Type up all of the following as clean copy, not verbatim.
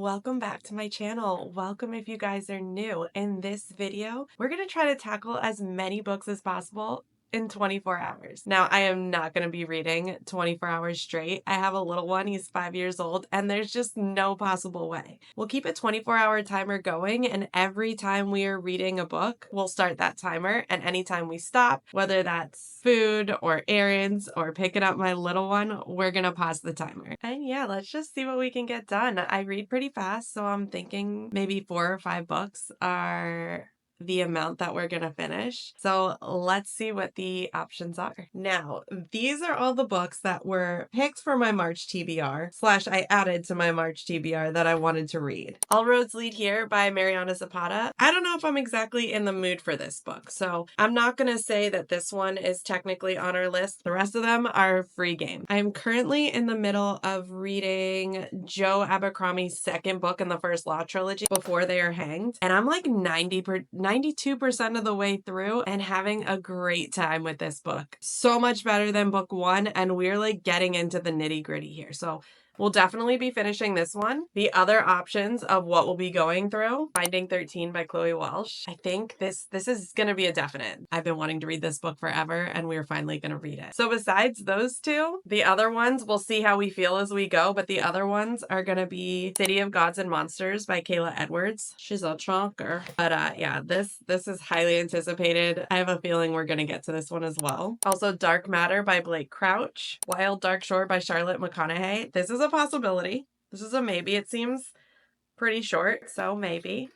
welcome back to my channel. Welcome if you guys are new. In this video, we're going to try to tackle as many books as possible in 24 hours. Now, I am not going to be reading 24 hours straight. I have a little one, he's 5 years old, and there's just no possible way. We'll keep a 24-hour timer going, and every time we are reading a book, we'll start that timer, and anytime we stop, whether that's food or errands or picking up my little one, we're going to pause the timer. And yeah, let's just see what we can get done. I read pretty fast, so I'm thinking maybe 4 or 5 books are the amount that we're gonna finish. So let's see what the options are. Now, these are all the books that were picked for my March TBR, slash I added to my March TBR that I wanted to read. All Roads Lead Here by Mariana Zapata. I don't know if I'm exactly in the mood for this book, so I'm not gonna say that this one is technically on our list. The rest of them are free game. I'm currently in the middle of reading Joe Abercrombie's second book in the First Law trilogy, Before They Are Hanged, and I'm like 92% of the way through and having a great time with this book. So much better than book one, and we're like getting into the nitty-gritty here. So we'll definitely be finishing this one. The other options of what we'll be going through, Finding 13 by Chloe Walsh. I think this is going to be a definite. I've been wanting to read this book forever, and we're finally going to read it. So besides those two, the other ones, we'll see how we feel as we go, but the other ones are going to be City of Gods and Monsters by Kayla Edwards. She's a chonker. But yeah, this is highly anticipated. I have a feeling we're going to get to this one as well. Also, Dark Matter by Blake Crouch. Wild Dark Shore by Charlotte McConaughey. This is a possibility. This is a maybe. It seems pretty short, so maybe.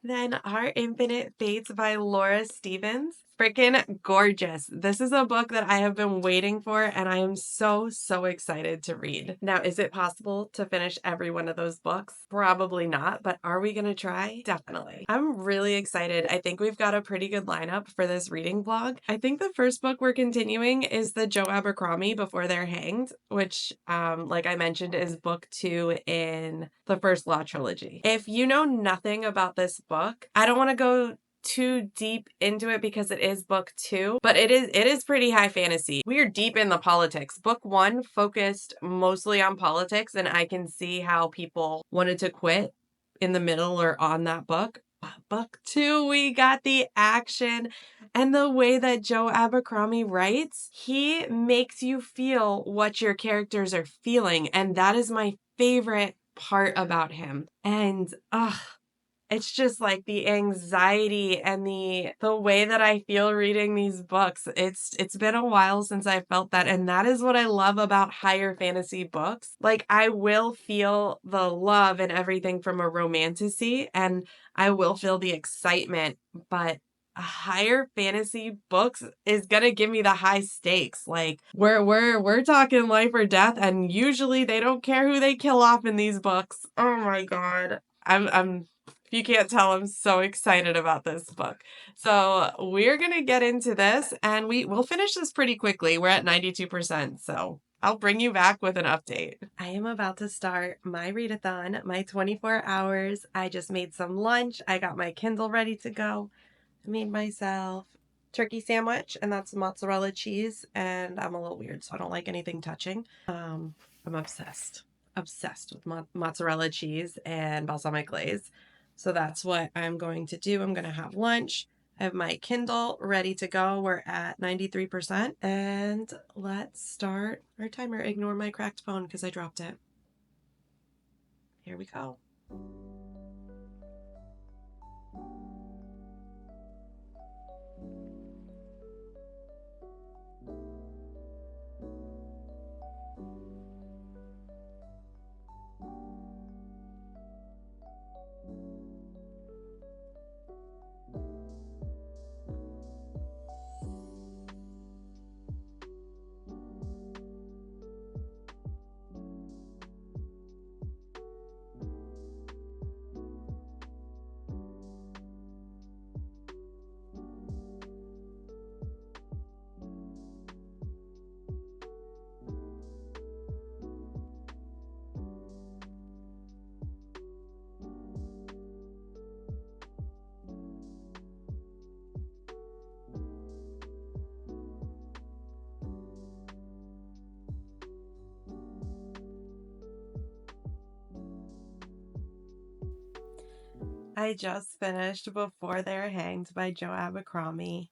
And then Our Infinite Fates by Laura Stevens. Freaking gorgeous. This is a book that I have been waiting for, and I am so excited to read. Now, is it possible to finish every one of those books? Probably not, but are we gonna try? Definitely. I'm really excited. I think we've got a pretty good lineup for this reading vlog. I think the first book we're continuing is the Joe Abercrombie Before They're Hanged, which, like I mentioned, is book 2 in the First Law trilogy. If you know nothing about this book, I don't want to go too deep into it because it is book 2, but it is pretty high fantasy. We are deep in the politics. Book 1 focused mostly on politics, and I can see how people wanted to quit in the middle or on that book. But book 2, we got the action, and the way that Joe Abercrombie writes, he makes you feel what your characters are feeling, and that is my favorite part about him. And it's just like the anxiety and the way that I feel reading these books. It's been a while since I felt that, and that is what I love about higher fantasy books. Like, I will feel the love and everything from a romantasy, and I will feel the excitement, but a higher fantasy books is gonna give me the high stakes. Like, we're talking life or death, and usually they don't care who they kill off in these books. Oh my god. I'm if you can't tell, I'm so excited about this book. So we're going to get into this, and we'll finish this pretty quickly. We're at 92%, so I'll bring you back with an update. I am about to start my readathon, my 24 hours. I just made some lunch. I got my Kindle ready to go. I made myself turkey sandwich, and that's mozzarella cheese, and I'm a little weird, so I don't like anything touching. I'm obsessed with mozzarella cheese and balsamic glaze. So that's what I'm going to do. I'm going to have lunch. I have my Kindle ready to go. We're at 93%. And let's start our timer. Ignore my cracked phone because I dropped it. Here we go. I just finished Before They're Hanged by Joe Abercrombie,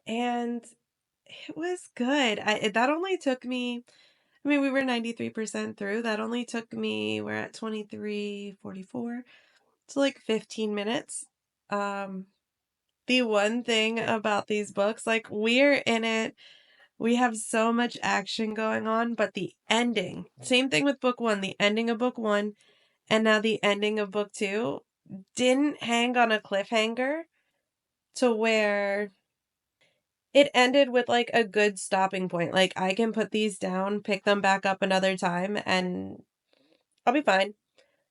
and it was good. That only took me, I mean, we were 93% through. That only took me, we're at 23:44, so like 15 minutes. Um, the one thing about these books, like we're in it, we have so much action going on, but the ending, same thing with book one, the ending of book one, and now the ending of book two didn't hang on a cliffhanger to where it ended with like a good stopping point. Like I can put these down, pick them back up another time, and I'll be fine.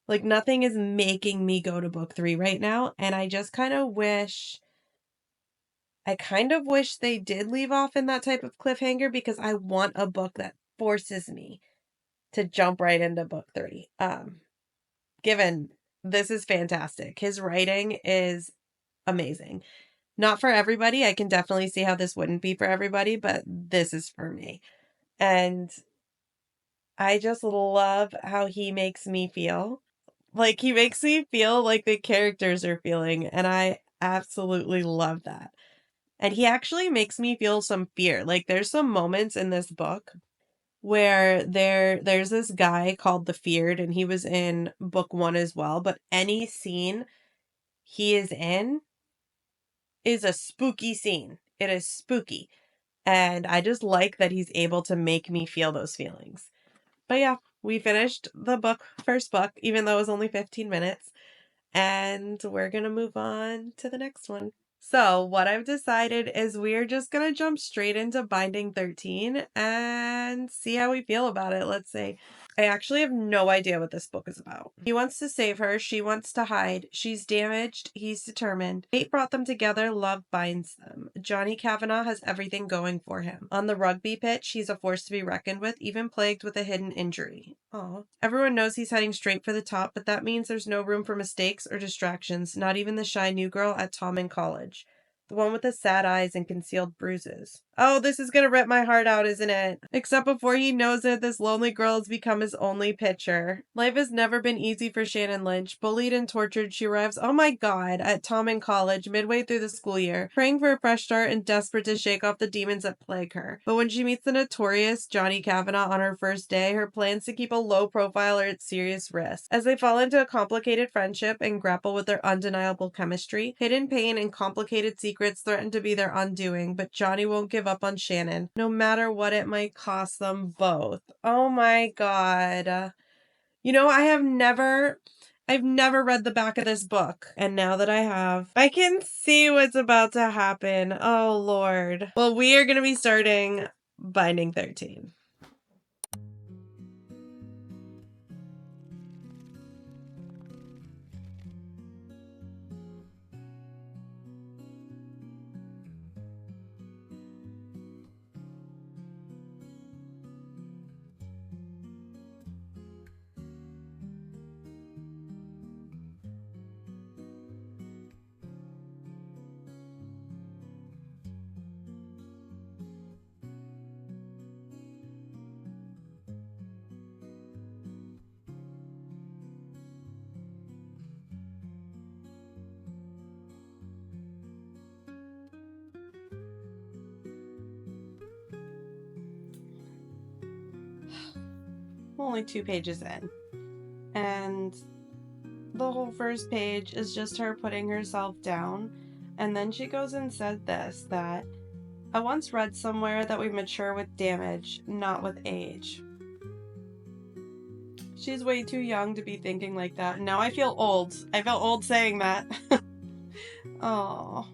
Like nothing is making me go to book three right now. And I kind of wish they did leave off in that type of cliffhanger because I want a book that forces me to jump right into book three. Given this is fantastic. His writing is amazing. Not for everybody. I can definitely see how this wouldn't be for everybody, but this is for me. And I just love how he makes me feel. Like he makes me feel like the characters are feeling, and I absolutely love that. And he actually makes me feel some fear. Like there's some moments in this book where there's this guy called the Feared, and he was in book one as well, but any scene he is in is a spooky scene. It is spooky. And I just like that he's able to make me feel those feelings. But yeah, we finished the first book, even though it was only 15 minutes. And we're going to move on to the next one. So, what I've decided is we're just going to jump straight into Binding 13 and see how we feel about it. Let's see. I actually have no idea what this book is about. He wants to save her. She wants to hide. She's damaged. He's determined. Fate brought them together. Love binds them. Johnny Kavanagh has everything going for him. On the rugby pitch, he's a force to be reckoned with, even plagued with a hidden injury. Aw. Everyone knows he's heading straight for the top, but that means there's no room for mistakes or distractions, not even the shy new girl at Tommen College. The one with the sad eyes and concealed bruises. Oh, this is gonna rip my heart out, isn't it? Except before he knows it, this lonely girl has become his only pitcher. Life has never been easy for Shannon Lynch. Bullied and tortured, she arrives, oh my god, at Tommen College midway through the school year, praying for a fresh start and desperate to shake off the demons that plague her. But when she meets the notorious Johnny Kavanagh on her first day, her plans to keep a low profile are at serious risk. As they fall into a complicated friendship and grapple with their undeniable chemistry, hidden pain and complicated secrets threaten to be their undoing, but Johnny won't give up on Shannon, no matter what it might cost them both. Oh my god. You know, I've never read the back of this book, and now that I have, I can see what's about to happen. Oh lord. Well, we are going to be starting Binding 13. Only 2 pages in. And the whole first page is just her putting herself down. And then she goes and said this, that I once read somewhere that we mature with damage, not with age. She's way too young to be thinking like that. Now I feel old. I feel old saying that. Oh.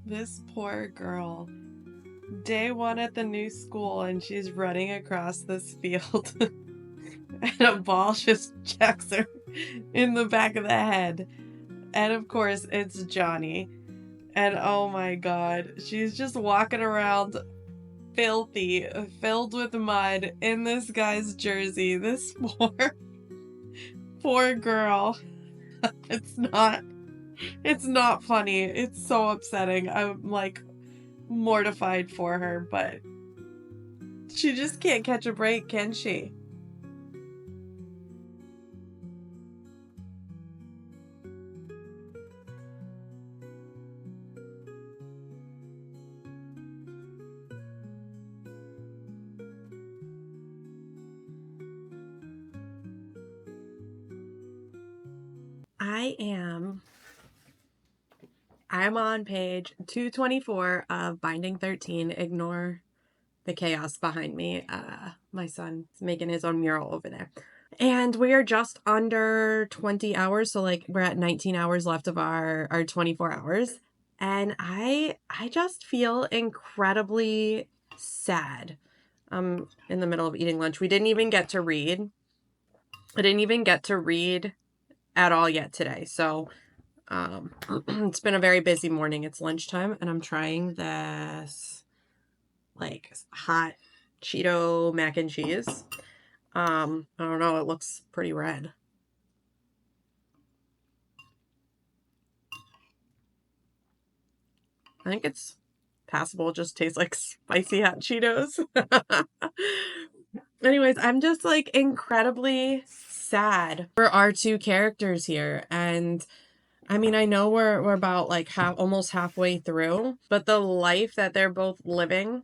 This poor girl. Day one at the new school, and she's running across this field. And a ball just jacks her in the back of the head. And of course, it's Johnny. And oh my god, she's just walking around filthy, filled with mud in this guy's jersey. This poor girl. It's not funny. It's so upsetting. I'm like mortified for her, but she just can't catch a break, can she? I'm on page 224 of Binding 13. Ignore the chaos behind me. My son's making his own mural over there. And we are just under 20 hours. So like we're at 19 hours left of our 24 hours. And I just feel incredibly sad. I'm in the middle of eating lunch. We didn't even get to read. I didn't even get to read at all yet today. So it's been a very busy morning. It's lunchtime and I'm trying this like hot Cheeto mac and cheese. I don't know, it looks pretty red. I think it's passable. It just tastes like spicy hot Cheetos. Anyways, I'm just like incredibly sad for our two characters here. And I mean, I know we're about like almost halfway through, but the life that they're both living,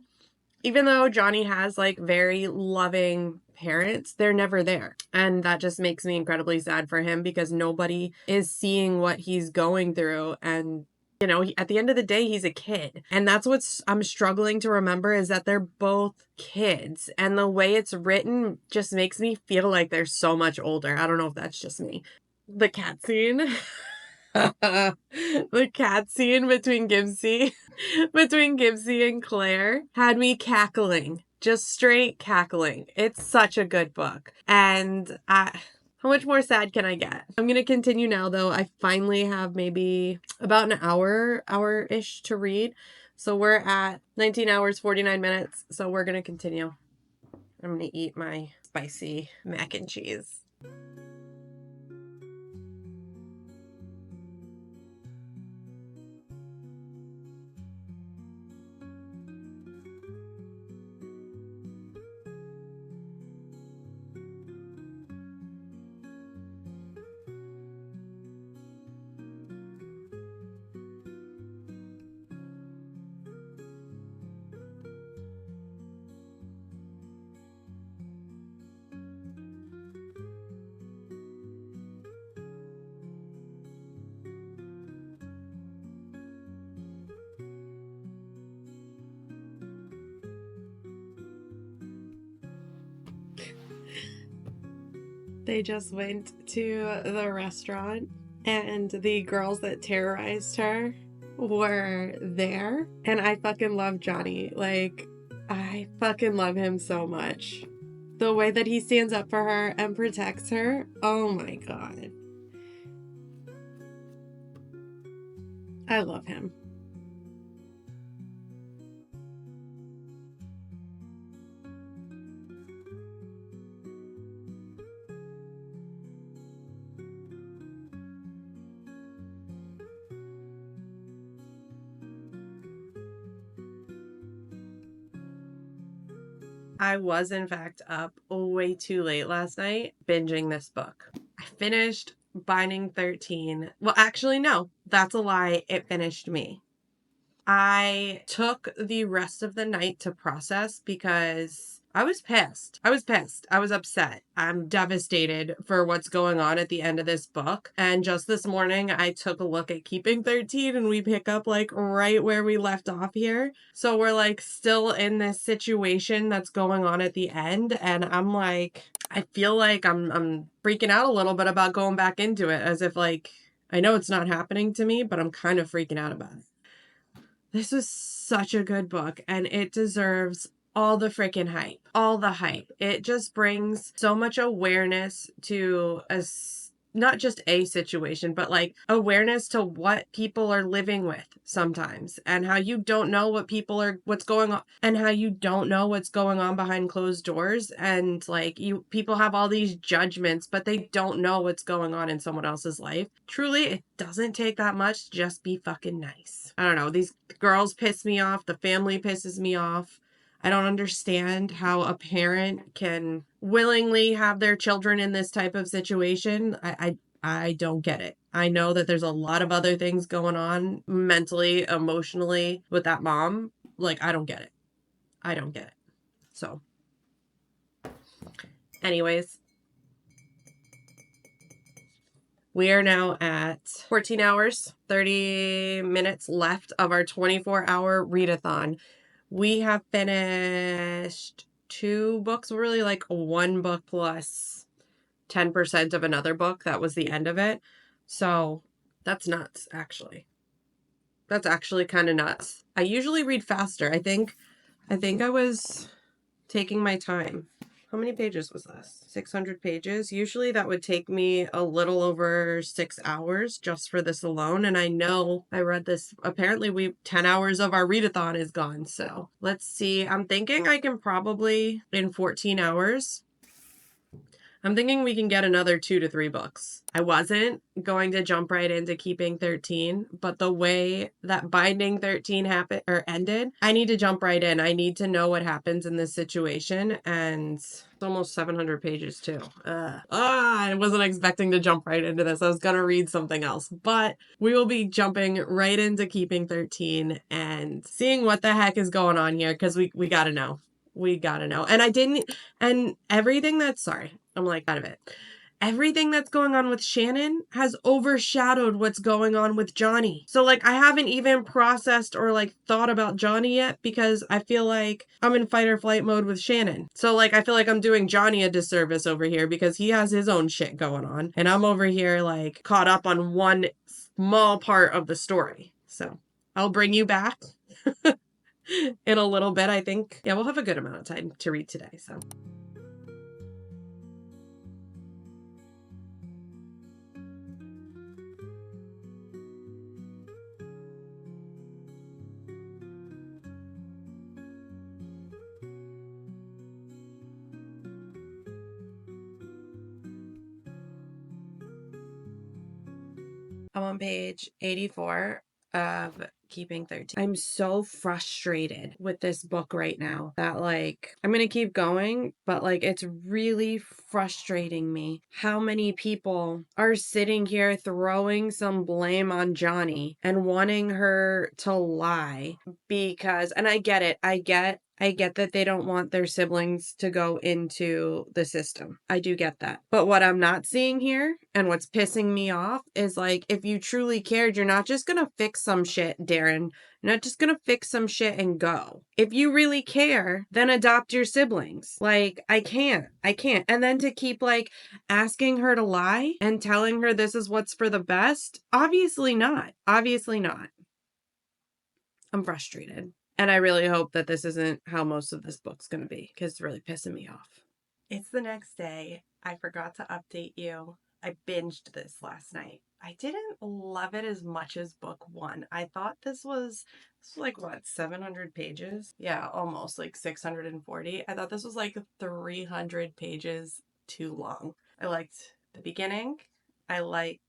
even though Johnny has like very loving parents, they're never there. And that just makes me incredibly sad for him because nobody is seeing what he's going through. And, you know, at the end of the day, he's a kid. And that's what's I'm struggling to remember is that they're both kids. And the way it's written just makes me feel like they're so much older. I don't know if that's just me. The cat scene. The cat scene between Gibbsy and Claire had me cackling, just straight cackling. It's such a good book. And how much more sad can I get? I'm going to continue now though. I finally have maybe about an hour-ish to read. So we're at 19 hours, 49 minutes. So we're going to continue. I'm going to eat my spicy mac and cheese. They just went to the restaurant and the girls that terrorized her were there. And I fucking love Johnny. Like, I fucking love him so much. The way that he stands up for her and protects her. Oh my God. I love him. I was, in fact, up way too late last night binging this book. I finished Binding 13. Well, actually, no, that's a lie. It finished me. I took the rest of the night to process because I was pissed. I was upset. I'm devastated for what's going on at the end of this book. And just this morning, I took a look at Keeping 13 and we pick up like right where we left off here. So we're like still in this situation that's going on at the end. And I'm like, I feel like I'm freaking out a little bit about going back into it as if like, I know it's not happening to me, but I'm kind of freaking out about it. This was such a good book and it deserves all the freaking hype. All the hype. It just brings so much awareness to us. not just a situation, but like awareness to what people are living with sometimes, and how you don't know what's going on, and how you don't know what's going on behind closed doors. And like people have all these judgments, but they don't know what's going on in someone else's life. Truly, it doesn't take that much. Just be fucking nice. I don't know. These girls piss me off. The family pisses me off. I don't understand how a parent can willingly have their children in this type of situation. I don't get it. I know that there's a lot of other things going on mentally, emotionally with that mom. Like, I don't get it. I don't get it. So, anyways, we are now at 14 hours, 30 minutes left of our 24-hour readathon. We have finished 2 books, really like 1 book plus 10% of another book. That was the end of it. So that's nuts, actually. That's actually kind of nuts. I usually read faster. I think I was taking my time. How many pages was this? 600 pages. Usually that would take me a little over 6 hours just for this alone. And I know I read this. Apparently 10 hours of our readathon is gone. So let's see. I'm thinking I can probably in 14 hours. I'm thinking we can get another 2 to 3 books. I wasn't going to jump right into Keeping 13, but the way that Binding 13 happened or ended, I need to jump right in. I need to know what happens in this situation, and it's almost 700 pages too. I wasn't expecting to jump right into this. I was gonna read something else, but we will be jumping right into Keeping 13 and seeing what the heck is going on here, because we gotta know. We gotta know. And everything that's, sorry, I'm like out of it. Everything that's going on with Shannon has overshadowed what's going on with Johnny. So like I haven't even processed or like thought about Johnny yet, because I feel like I'm in fight or flight mode with Shannon. So like I feel like I'm doing Johnny a disservice over here because he has his own shit going on, and I'm over here like caught up on one small part of the story. So I'll bring you back in a little bit, I think. Yeah, we'll have a good amount of time to read today, so. I'm on page 84 of Keeping 13. I'm so frustrated with this book right now that like I'm gonna keep going, but like it's really frustrating me how many people are sitting here throwing some blame on Johnny and wanting her to lie because, and I get it, I get that they don't want their siblings to go into the system. I do get that. But what I'm not seeing here, and what's pissing me off, is like, if you truly cared, you're not just gonna fix some shit, Darren. You're not just gonna fix some shit and go. If you really care, then adopt your siblings. Like, I can't. And then to keep like asking her to lie and telling her this is what's for the best, obviously not. Obviously not. I'm frustrated. And I really hope that this isn't how most of this book's going to be, because it's really pissing me off. It's the next day. I forgot to update you. I binged this last night. I didn't love it as much as book 1. I thought this was like, what, 700 pages? Yeah, almost like 640. I thought this was like 300 pages too long. I liked the beginning. I liked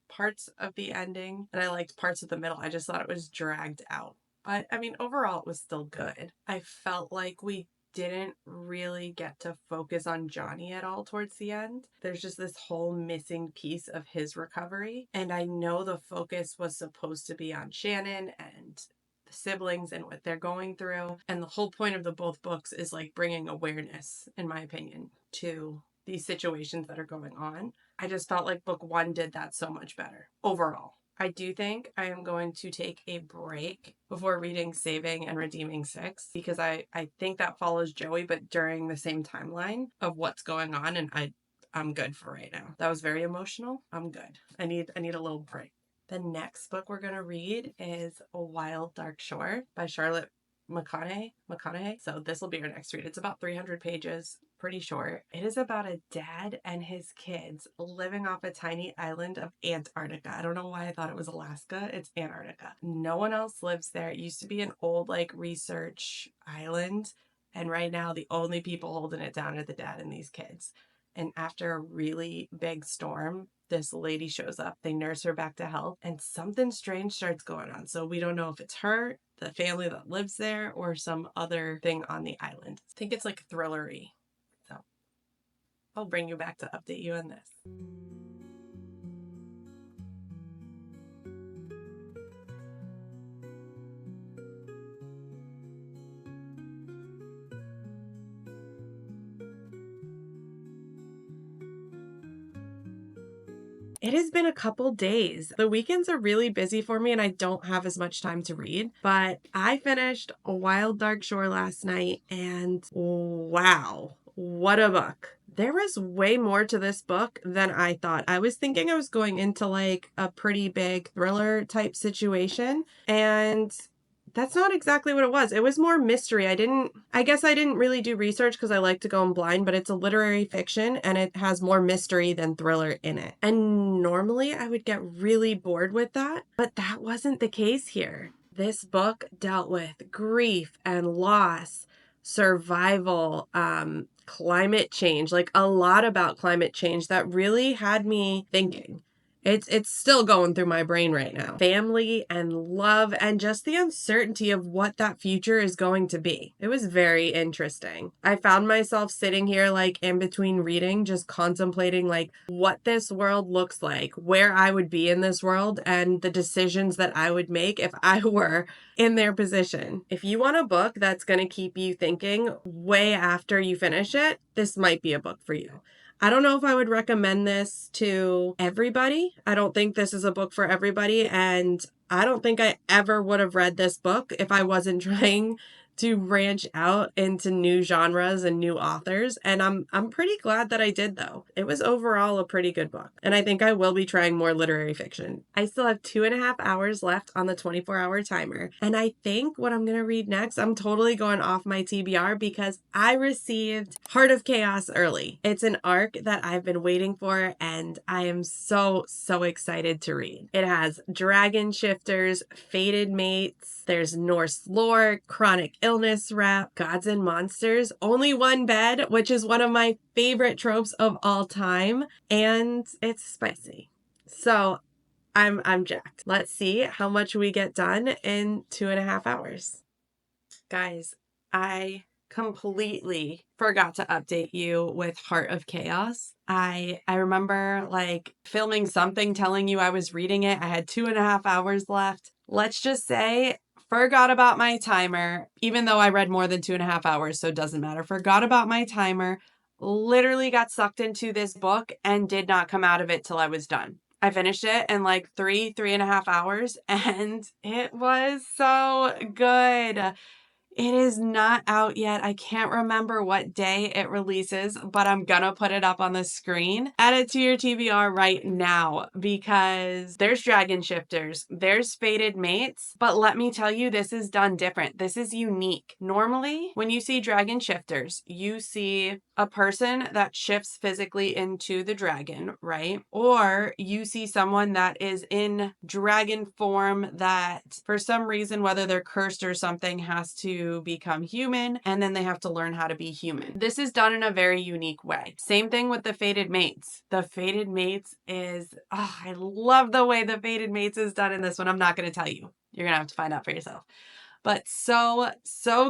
parts of the ending, and I liked parts of the middle. I just thought it was dragged out. But I mean, overall, it was still good. I felt like we didn't really get to focus on Johnny at all towards the end. There's just this whole missing piece of his recovery. And I know the focus was supposed to be on Shannon and the siblings and what they're going through. And the whole point of the both books is like bringing awareness, in my opinion, to these situations that are going on. I just felt like book 1 did that so much better overall. I do think I am going to take a break before reading Saving and Redeeming 6, because I think that follows Joey, but during the same timeline of what's going on, and I'm good for right now. That was very emotional. I'm good. I need a little break. The next book we're going to read is A Wild Dark Shore by Charlotte McConaughey. So this will be our next read. It's about 300 pages. pretty short. It is about a dad and his kids living off a tiny island of Antarctica. I don't know why I thought it was Alaska. It's Antarctica. No one else lives there. It used to be an old like research island. And right now the only people holding it down are the dad and these kids. And after a really big storm, this lady shows up. They nurse her back to health, and something strange starts going on. So we don't know if it's her, the family that lives there, or some other thing on the island. I think it's like thrillery. So I'll bring you back to update you on this. It has been a couple days. The weekends are really busy for me and I don't have as much time to read, but I finished A Wild Dark Shore last night and wow, what a book. There was way more to this book than I thought. I was thinking I was going into like a pretty big thriller type situation, and that's not exactly what it was. It was more mystery. I guess I didn't really do research because I like to go in blind, but it's a literary fiction and it has more mystery than thriller in it. And normally I would get really bored with that, but that wasn't the case here. This book dealt with grief and loss, survival, climate change, like a lot about climate change that really had me thinking. It's still going through my brain right now. Family and love and just the uncertainty of what that future is going to be. It was very interesting. I found myself sitting here like in between reading, just contemplating like what this world looks like, where I would be in this world, and the decisions that I would make if I were in their position. If you want a book that's going to keep you thinking way after you finish it, this might be a book for you. I don't know if I would recommend this to everybody. I don't think this is a book for everybody. And I don't think I ever would have read this book if I wasn't trying to branch out into new genres and new authors. And I'm pretty glad that I did, though. It was overall a pretty good book. And I think I will be trying more literary fiction. I still have 2.5 hours left on the 24-hour timer. And I think what I'm going to read next, I'm totally going off my TBR because I received Heart of Chaos early. It's an arc that I've been waiting for, and I am so excited to read. It has dragon shifters, fated mates, there's Norse lore, chronic illness rap, gods and monsters, only one bed, which is one of my favorite tropes of all time, and it's spicy. So I'm jacked. Let's see how much we get done in 2.5 hours. Guys, I completely forgot to update you with Heart of Chaos. I remember like filming something telling you I was reading it. I had 2.5 hours left. Let's just say forgot about my timer, even though I read more than 2.5 hours, so it doesn't matter. Forgot about my timer, literally got sucked into this book and did not come out of it till I was done. I finished it in like 3.5 hours, and it was so good. It is not out yet. I can't remember what day it releases, but I'm gonna put it up on the screen. Add it to your TBR right now because there's dragon shifters, there's fated mates, but let me tell you, this is done different. This is unique. Normally, when you see dragon shifters, you see a person that shifts physically into the dragon, right? Or you see someone that is in dragon form that for some reason, whether they're cursed or something, has to become human, and then they have to learn how to be human. This is done in a very unique way. Same thing with the fated mates. The fated mates is, I love the way the fated mates is done in this one. I'm not going to tell you. You're going to have to find out for yourself. But so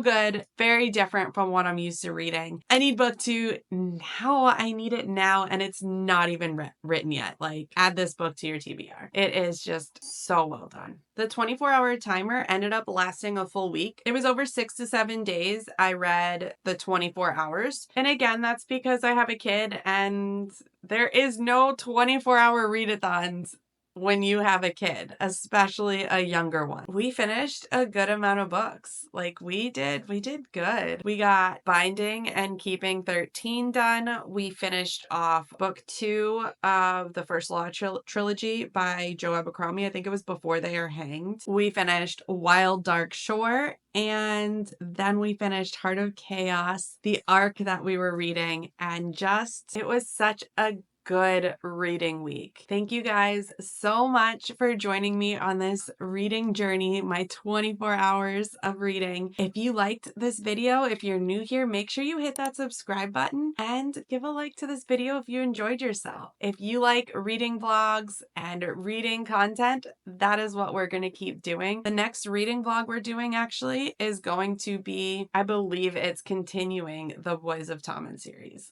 good. Very different from what I'm used to reading. I need book 2 now. I need it now. And it's not even written yet. Like, add this book to your TBR. It is just so well done. The 24-hour timer ended up lasting a full week. It was over 6 to 7 days. I read the 24 hours. And again, that's because I have a kid and there is no 24-hour readathons when you have a kid, especially a younger one. We finished a good amount of books. Like we did good. We got Binding and Keeping 13 done. We finished off book 2 of the First Law trilogy by Joe Abercrombie. I think it was Before They Are Hanged. We finished Wild Dark Shore, and then we finished Heart of Chaos, the arc that we were reading, and just, it was such a good reading week. Thank you guys so much for joining me on this reading journey, my 24 hours of reading. If you liked this video, if you're new here, make sure you hit that subscribe button and give a like to this video if you enjoyed yourself. If you like reading vlogs and reading content, that is what we're going to keep doing. The next reading vlog we're doing actually is going to be, I believe it's continuing the Boys of Tommen series.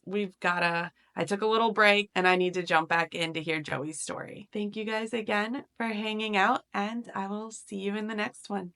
I took a little break and I need to jump back in to hear Joey's story. Thank you guys again for hanging out, and I will see you in the next one.